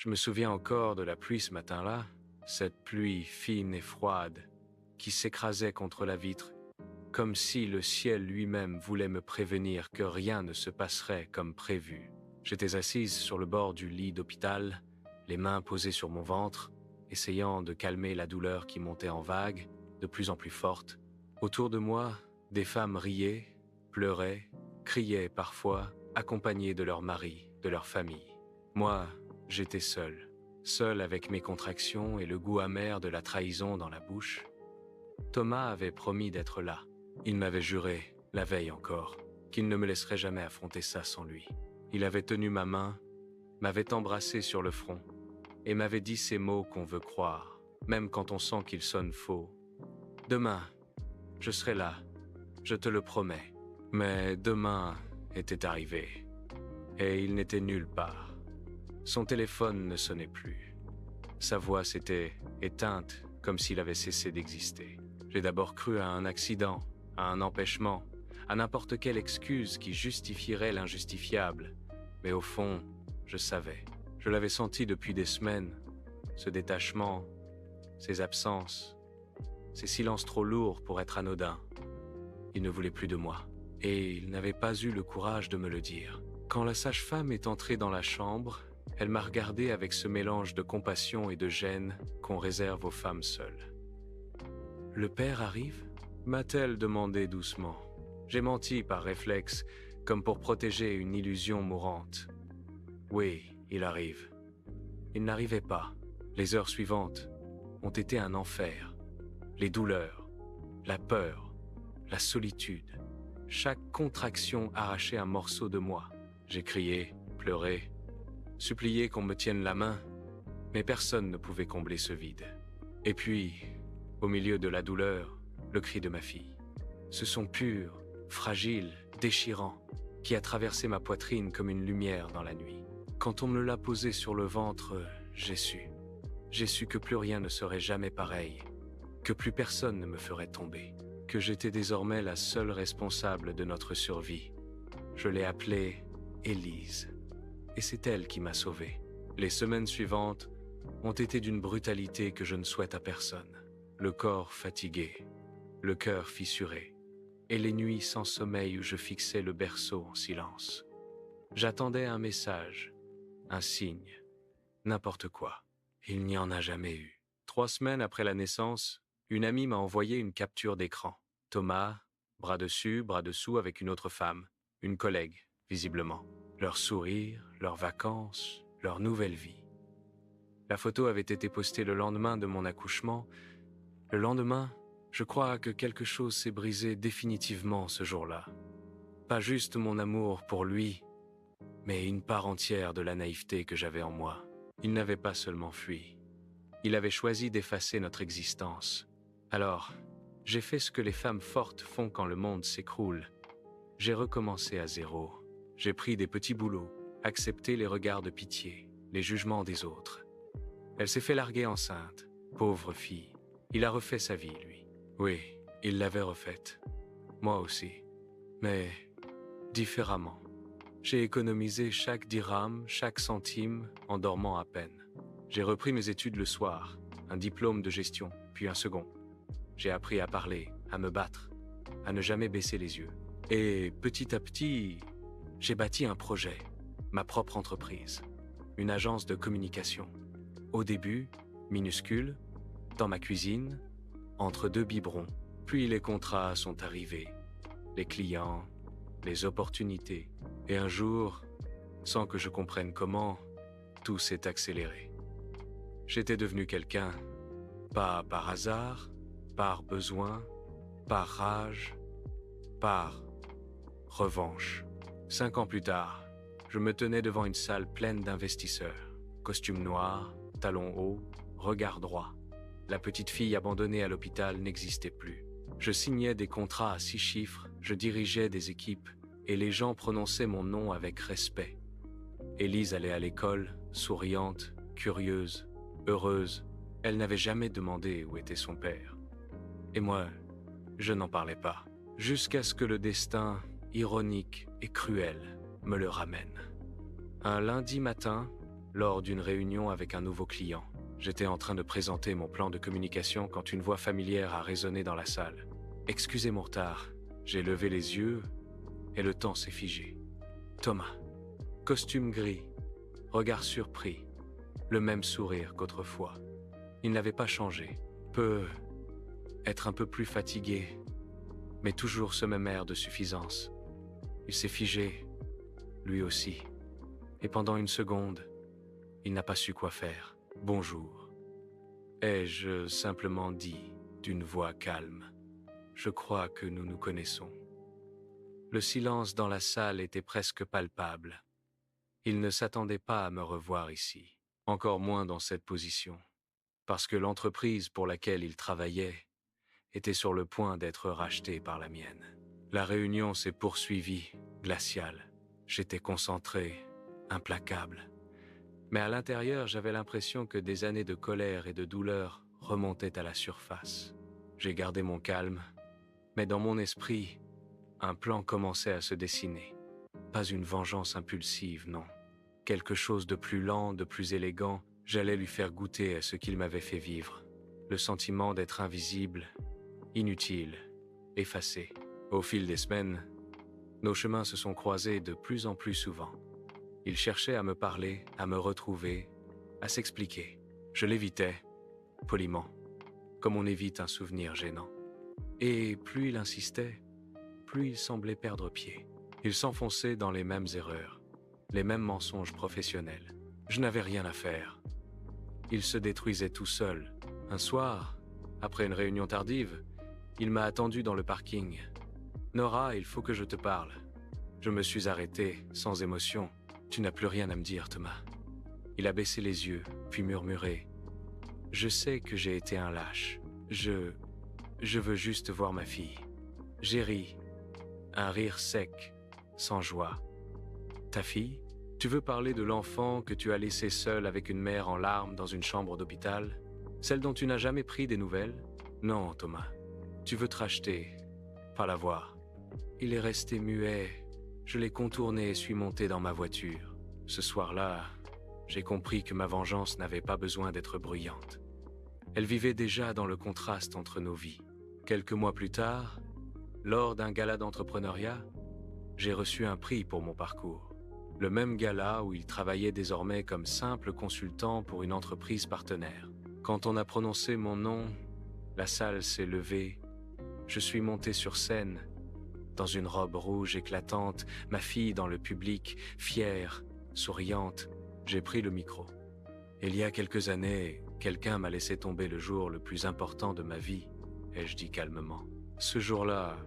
Je me souviens encore de la pluie ce matin-là, cette pluie fine et froide qui s'écrasait contre la vitre, comme si le ciel lui-même voulait me prévenir que rien ne se passerait comme prévu. J'étais assise sur le bord du lit d'hôpital, les mains posées sur mon ventre, essayant de calmer la douleur qui montait en vagues, de plus en plus forte. Autour de moi, des femmes riaient, pleuraient, criaient parfois, accompagnées de leurs maris, de leur famille. Moi, j'étais seul avec mes contractions et le goût amer de la trahison dans la bouche. Thomas avait promis d'être là. Il m'avait juré, la veille encore, qu'il ne me laisserait jamais affronter ça sans lui. Il avait tenu ma main, m'avait embrassé sur le front et m'avait dit ces mots qu'on veut croire, même quand on sent qu'ils sonnent faux. « Demain, je serai là, je te le promets. » Mais demain était arrivé et il n'était nulle part. Son téléphone ne sonnait plus. Sa voix s'était éteinte comme s'il avait cessé d'exister. J'ai d'abord cru à un accident, à un empêchement, à n'importe quelle excuse qui justifierait l'injustifiable. Mais au fond, je savais. Je l'avais senti depuis des semaines. Ce détachement, ces absences, ces silences trop lourds pour être anodins. Il ne voulait plus de moi. Et il n'avait pas eu le courage de me le dire. Quand la sage-femme est entrée dans la chambre, elle m'a regardé avec ce mélange de compassion et de gêne qu'on réserve aux femmes seules. « Le père arrive ?» m'a-t-elle demandé doucement. J'ai menti par réflexe, comme pour protéger une illusion mourante. Oui, il arrive. Il n'arrivait pas. Les heures suivantes ont été un enfer. Les douleurs, la peur, la solitude. Chaque contraction arrachait un morceau de moi. J'ai crié, pleuré, supplié qu'on me tienne la main, mais personne ne pouvait combler ce vide. Et puis, au milieu de la douleur, le cri de ma fille. Ce son pur, fragile, déchirant, qui a traversé ma poitrine comme une lumière dans la nuit. Quand on me l'a posé sur le ventre, j'ai su. J'ai su que plus rien ne serait jamais pareil, que plus personne ne me ferait tomber, que j'étais désormais la seule responsable de notre survie. Je l'ai appelée Élise, et c'est elle qui m'a sauvé. Les semaines suivantes ont été d'une brutalité que je ne souhaite à personne. Le corps fatigué, le cœur fissuré, et les nuits sans sommeil où je fixais le berceau en silence. J'attendais un message, un signe, n'importe quoi. Il n'y en a jamais eu. 3 semaines après la naissance, une amie m'a envoyé une capture d'écran. Thomas, bras dessus, bras dessous avec une autre femme, une collègue, visiblement. Leur sourire, leurs vacances, leur nouvelle vie. La photo avait été postée le lendemain de mon accouchement. Le lendemain, je crois que quelque chose s'est brisé définitivement ce jour-là. Pas juste mon amour pour lui, mais une part entière de la naïveté que j'avais en moi. Il n'avait pas seulement fui. Il avait choisi d'effacer notre existence. Alors, j'ai fait ce que les femmes fortes font quand le monde s'écroule. J'ai recommencé à zéro. J'ai pris des petits boulots, accepté les regards de pitié, les jugements des autres. Elle s'est fait larguer enceinte, pauvre fille. Il a refait sa vie, lui. Oui, il l'avait refaite. Moi aussi. Mais différemment. J'ai économisé chaque dirham, chaque centime, en dormant à peine. J'ai repris mes études le soir, un diplôme de gestion, puis un second. J'ai appris à parler, à me battre, à ne jamais baisser les yeux. Et petit à petit, j'ai bâti un projet, ma propre entreprise, une agence de communication. Au début, minuscule, dans ma cuisine, entre 2 biberons. Puis les contrats sont arrivés, les clients, les opportunités. Et un jour, sans que je comprenne comment, tout s'est accéléré. J'étais devenu quelqu'un, pas par hasard, par besoin, par rage, par revanche. 5 ans plus tard, je me tenais devant une salle pleine d'investisseurs. Costume noir, talons hauts, regard droit. La petite fille abandonnée à l'hôpital n'existait plus. Je signais des contrats à 6 chiffres, je dirigeais des équipes, et les gens prononçaient mon nom avec respect. Élise allait à l'école, souriante, curieuse, heureuse. Elle n'avait jamais demandé où était son père. Et moi, je n'en parlais pas, jusqu'à ce que le destin, ironique et cruel, me le ramène. Un lundi matin, lors d'une réunion avec un nouveau client. J'étais en train de présenter mon plan de communication quand une voix familière a résonné dans la salle. « Excusez mon retard. » J'ai levé les yeux et le temps s'est figé. Thomas. Costume gris, regard surpris, le même sourire qu'autrefois. Il n'avait pas changé. Peut être un peu plus fatigué, mais toujours ce même air de suffisance. Il s'est figé, lui aussi. Et pendant une seconde, il n'a pas su quoi faire. « Bonjour », ai-je simplement dit d'une voix calme. Je crois que nous nous connaissons. Le silence dans la salle était presque palpable. Il ne s'attendait pas à me revoir ici, encore moins dans cette position, parce que l'entreprise pour laquelle il travaillait était sur le point d'être rachetée par la mienne. La réunion s'est poursuivie, glaciale. J'étais concentré, implacable. Mais à l'intérieur, j'avais l'impression que des années de colère et de douleur remontaient à la surface. J'ai gardé mon calme, mais dans mon esprit, un plan commençait à se dessiner. Pas une vengeance impulsive, non. Quelque chose de plus lent, de plus élégant, j'allais lui faire goûter à ce qu'il m'avait fait vivre. Le sentiment d'être invisible, inutile, effacé. Au fil des semaines, nos chemins se sont croisés de plus en plus souvent. Il cherchait à me parler, à me retrouver, à s'expliquer. Je l'évitais, poliment, comme on évite un souvenir gênant. Et plus il insistait, plus il semblait perdre pied. Il s'enfonçait dans les mêmes erreurs, les mêmes mensonges professionnels. Je n'avais rien à faire. Il se détruisait tout seul. Un soir, après une réunion tardive, il m'a attendu dans le parking. « Nora, il faut que je te parle. » Je me suis arrêté, sans émotion. « Tu n'as plus rien à me dire, Thomas. » Il a baissé les yeux, puis murmuré. « Je sais que j'ai été un lâche. Je veux juste voir ma fille. » J'ai ri. Un rire sec, sans joie. « Ta fille ? Tu veux parler de l'enfant que tu as laissé seul avec une mère en larmes dans une chambre d'hôpital ? Celle dont tu n'as jamais pris des nouvelles ? Non, Thomas. Tu veux te racheter, pas la voir. » Il est resté muet. Je l'ai contourné et suis monté dans ma voiture. Ce soir-là, j'ai compris que ma vengeance n'avait pas besoin d'être bruyante. Elle vivait déjà dans le contraste entre nos vies. Quelques mois plus tard, lors d'un gala d'entrepreneuriat, j'ai reçu un prix pour mon parcours. Le même gala où il travaillait désormais comme simple consultant pour une entreprise partenaire. Quand on a prononcé mon nom, la salle s'est levée. Je suis monté sur scène, dans une robe rouge éclatante, ma fille dans le public, fière, souriante. J'ai pris le micro. Il y a quelques années, quelqu'un m'a laissé tomber le jour le plus important de ma vie, ai-je dit calmement. Ce jour-là,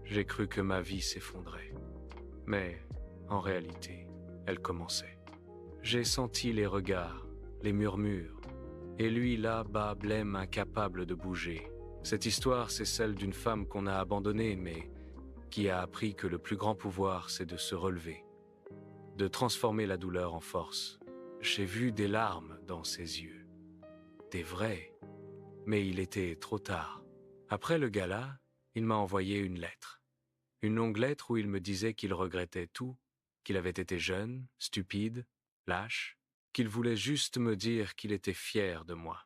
j'ai cru que ma vie s'effondrait. Mais, en réalité, elle commençait. J'ai senti les regards, les murmures, et lui là-bas, blême, incapable de bouger. Cette histoire, c'est celle d'une femme qu'on a abandonnée, mais qui a appris que le plus grand pouvoir, c'est de se relever, de transformer la douleur en force. J'ai vu des larmes dans ses yeux, des vraies, mais il était trop tard. Après le gala, il m'a envoyé une lettre. Une longue lettre où il me disait qu'il regrettait tout, qu'il avait été jeune, stupide, lâche, qu'il voulait juste me dire qu'il était fier de moi.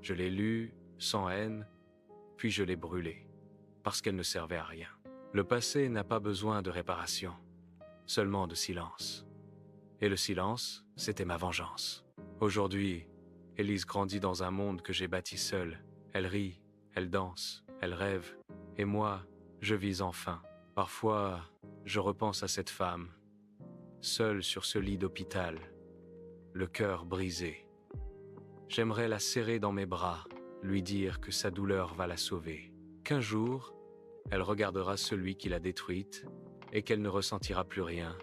Je l'ai lue, sans haine, puis je l'ai brûlée, parce qu'elle ne servait à rien. Le passé n'a pas besoin de réparation, seulement de silence. Et le silence, c'était ma vengeance. Aujourd'hui, Élise grandit dans un monde que j'ai bâti seule. Elle rit, elle danse, elle rêve. Et moi, je vis enfin. Parfois, je repense à cette femme, seule sur ce lit d'hôpital, le cœur brisé. J'aimerais la serrer dans mes bras, lui dire que sa douleur va la sauver. Qu'un jour, elle regardera celui qui l'a détruite et qu'elle ne ressentira plus rien,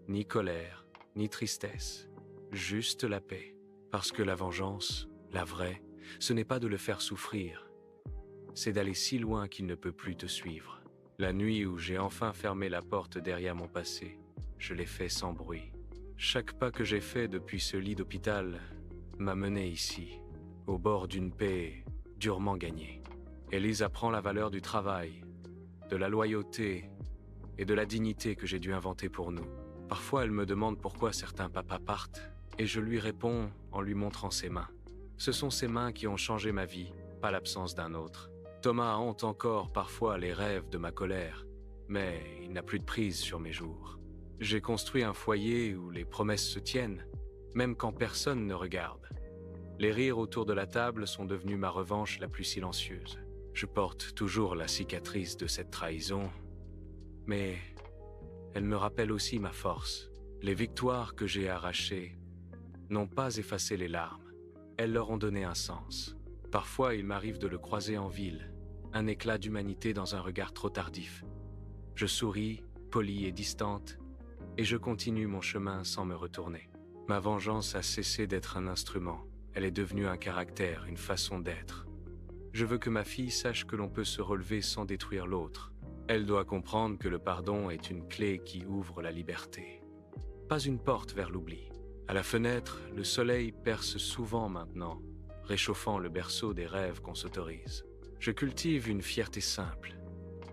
ni colère, ni tristesse, juste la paix. Parce que la vengeance, la vraie, ce n'est pas de le faire souffrir, c'est d'aller si loin qu'il ne peut plus te suivre. La nuit où j'ai enfin fermé la porte derrière mon passé, je l'ai fait sans bruit. Chaque pas que j'ai fait depuis ce lit d'hôpital m'a mené ici, au bord d'une paix durement gagnée. Élise apprend la valeur du travail, de la loyauté et de la dignité que j'ai dû inventer pour nous. Parfois, elle me demande pourquoi certains papas partent et je lui réponds en lui montrant ses mains. Ce sont ces mains qui ont changé ma vie, pas l'absence d'un autre. Thomas hante encore parfois les rêves de ma colère, mais il n'a plus de prise sur mes jours. J'ai construit un foyer où les promesses se tiennent, même quand personne ne regarde. Les rires autour de la table sont devenus ma revanche la plus silencieuse. Je porte toujours la cicatrice de cette trahison, mais elle me rappelle aussi ma force. Les victoires que j'ai arrachées n'ont pas effacé les larmes, elles leur ont donné un sens. Parfois, il m'arrive de le croiser en ville, un éclat d'humanité dans un regard trop tardif. Je souris, polie et distante, et je continue mon chemin sans me retourner. Ma vengeance a cessé d'être un instrument, elle est devenue un caractère, une façon d'être. Je veux que ma fille sache que l'on peut se relever sans détruire l'autre. Elle doit comprendre que le pardon est une clé qui ouvre la liberté, pas une porte vers l'oubli. À la fenêtre, le soleil perce souvent maintenant, réchauffant le berceau des rêves qu'on s'autorise. Je cultive une fierté simple,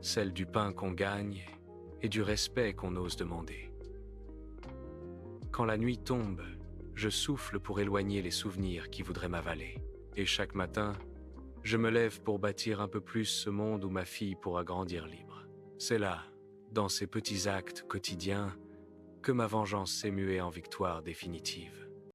celle du pain qu'on gagne et du respect qu'on ose demander. Quand la nuit tombe, je souffle pour éloigner les souvenirs qui voudraient m'avaler. Et chaque matin, je me lève pour bâtir un peu plus ce monde où ma fille pourra grandir libre. C'est là, dans ces petits actes quotidiens, que ma vengeance s'est muée en victoire définitive.